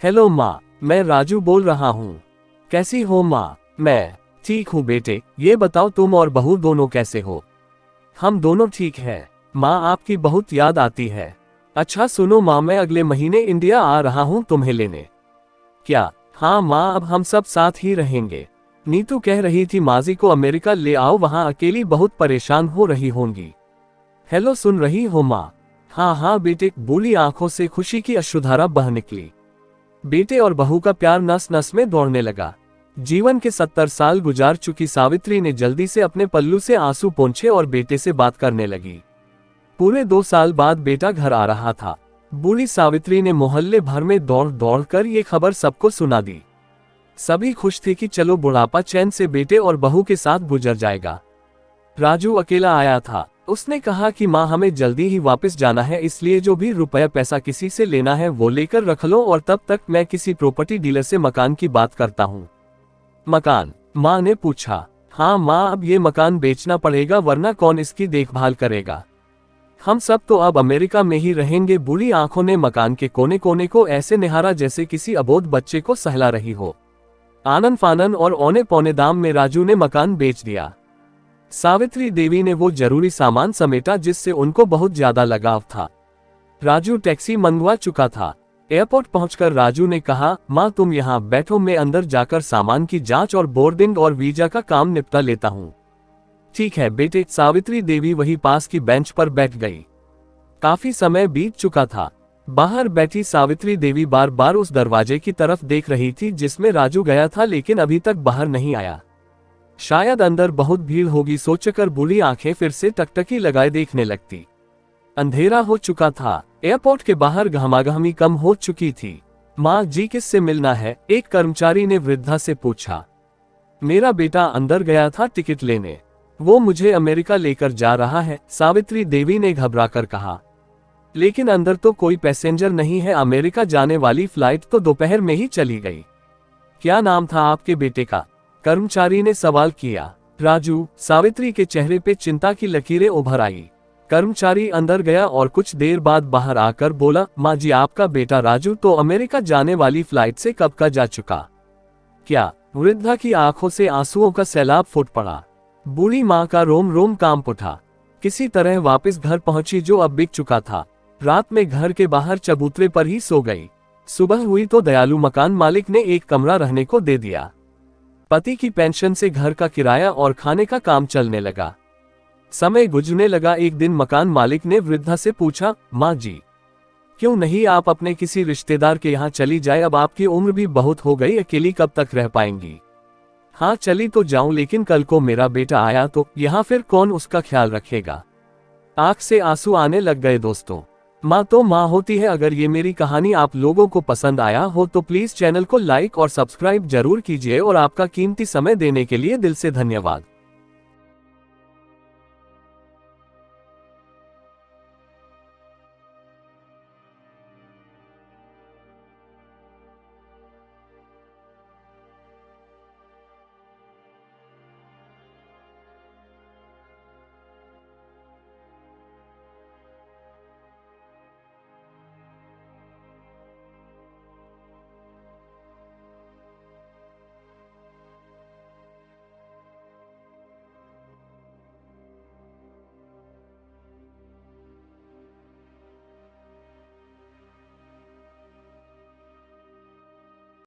Hello माँ, मैं राजू बोल रहा हूँ। कैसी हो माँ? मैं ठीक हूँ बेटे, ये बताओ तुम और बहू दोनों कैसे हो? हम दोनों ठीक हैं। माँ आपकी बहुत याद आती है। अच्छा सुनो माँ, मैं अगले महीने इंडिया आ रहा हूँ तुम्हें लेने। क्या? हाँ माँ, अब हम सब साथ ही रहेंगे। नीतू कह रही थी माजी को अमेरिका ले आओ, वहाँ अकेली बहुत परेशान हो रही होंगी। हेलो, सुन रही हो माँ? हाँ हाँ बेटे, बोली आंखों से खुशी की अश्रुधारा बह निकली। बेटे और बहू का प्यार नस नस में दौड़ने लगा। जीवन के 70 साल गुजार चुकी सावित्री ने जल्दी से अपने पल्लू से आंसू पोंछे और बेटे से बात करने लगी। पूरे 2 साल बाद बेटा घर आ रहा था। बूढ़ी सावित्री ने मोहल्ले भर में दौड़ दौड़ कर ये खबर सबको सुना दी। सभी खुश थे कि चलो बुढ़ापा चैन से बेटे और बहू के साथ गुजर जाएगा। राजू अकेला आया था। उसने कहा कि माँ, हमें जल्दी ही वापस जाना है, इसलिए जो भी रुपया पैसा किसी से लेना है वो लेकर रख लो, और तब तक मैं किसी प्रॉपर्टी डीलर से मकान की बात करता हूँ। मकान? माँ ने पूछा। हाँ माँ, अब ये मकान बेचना पड़ेगा, वरना कौन इसकी देखभाल करेगा? हम सब तो अब अमेरिका में ही रहेंगे। बूढ़ी आंखों ने मकान के कोने कोने को ऐसे निहारा जैसे किसी अबोध बच्चे को सहला रही हो। आनन फानन और औने पौने दाम में राजू ने मकान बेच दिया। सावित्री देवी ने वो जरूरी सामान समेटा जिससे उनको बहुत ज्यादा लगाव था। राजू टैक्सी मंगवा चुका था। एयरपोर्ट पहुंचकर राजू ने कहा, माँ तुम यहाँ बैठो, मैं अंदर जाकर सामान की जांच और बोर्डिंग और वीजा का काम निपटा लेता हूँ। ठीक है बेटे। सावित्री देवी वही पास की बेंच पर बैठ गई। काफी समय बीत चुका था। बाहर बैठी सावित्री देवी बार बार उस दरवाजे की तरफ देख रही थी जिसमें राजू गया था, लेकिन अभी तक बाहर नहीं आया। शायद अंदर बहुत भीड़ होगी सोचकर बूढ़ी आंखें फिर से टकटकी लगाए देखने लगती। अंधेरा हो चुका था। एयरपोर्ट के बाहर गहमागहमी कम हो चुकी थी। माँ जी, किससे मिलना है? एक कर्मचारी ने वृद्धा से पूछा। मेरा बेटा अंदर गया था टिकट लेने, वो मुझे अमेरिका लेकर जा रहा है, सावित्री देवी ने घबराकर कहा। लेकिन अंदर तो कोई पैसेंजर नहीं है, अमेरिका जाने वाली फ्लाइट तो दोपहर में ही चली गई। क्या नाम था आपके बेटे का? कर्मचारी ने सवाल किया। राजू। सावित्री के चेहरे पे चिंता की लकीरें उभर आई। कर्मचारी अंदर गया और कुछ देर बाद बाहर आकर बोला, माँ जी, आपका बेटा राजू तो अमेरिका जाने वाली फ्लाइट से कब का जा चुका। क्या? वृद्धा की आंखों से आंसुओं का सैलाब फूट पड़ा। बूढ़ी माँ का रोम रोम कांप उठा। किसी तरह वापस घर पहुंची जो अब बिक चुका था। रात में घर के बाहर चबूतरे पर ही सो गई। सुबह हुई तो दयालु मकान मालिक ने एक कमरा रहने को दे दिया। पति की पेंशन से घर का किराया और खाने का काम चलने लगा। समय गुजरने लगा। एक दिन मकान मालिक ने वृद्धा से पूछा, माँ जी, क्यों नहीं आप अपने किसी रिश्तेदार के यहाँ चली जाए? अब आपकी उम्र भी बहुत हो गई, अकेली कब तक रह पाएंगी? हाँ चली तो जाऊं, लेकिन कल को मेरा बेटा आया तो यहाँ फिर कौन उसका ख्याल रखेगा? आंख से आंसू आने लग गए। दोस्तों, माँ तो माँ होती है। अगर ये मेरी कहानी आप लोगों को पसंद आया हो तो प्लीज चैनल को लाइक और सब्सक्राइब जरूर कीजिए, और आपका कीमती समय देने के लिए दिल से धन्यवाद।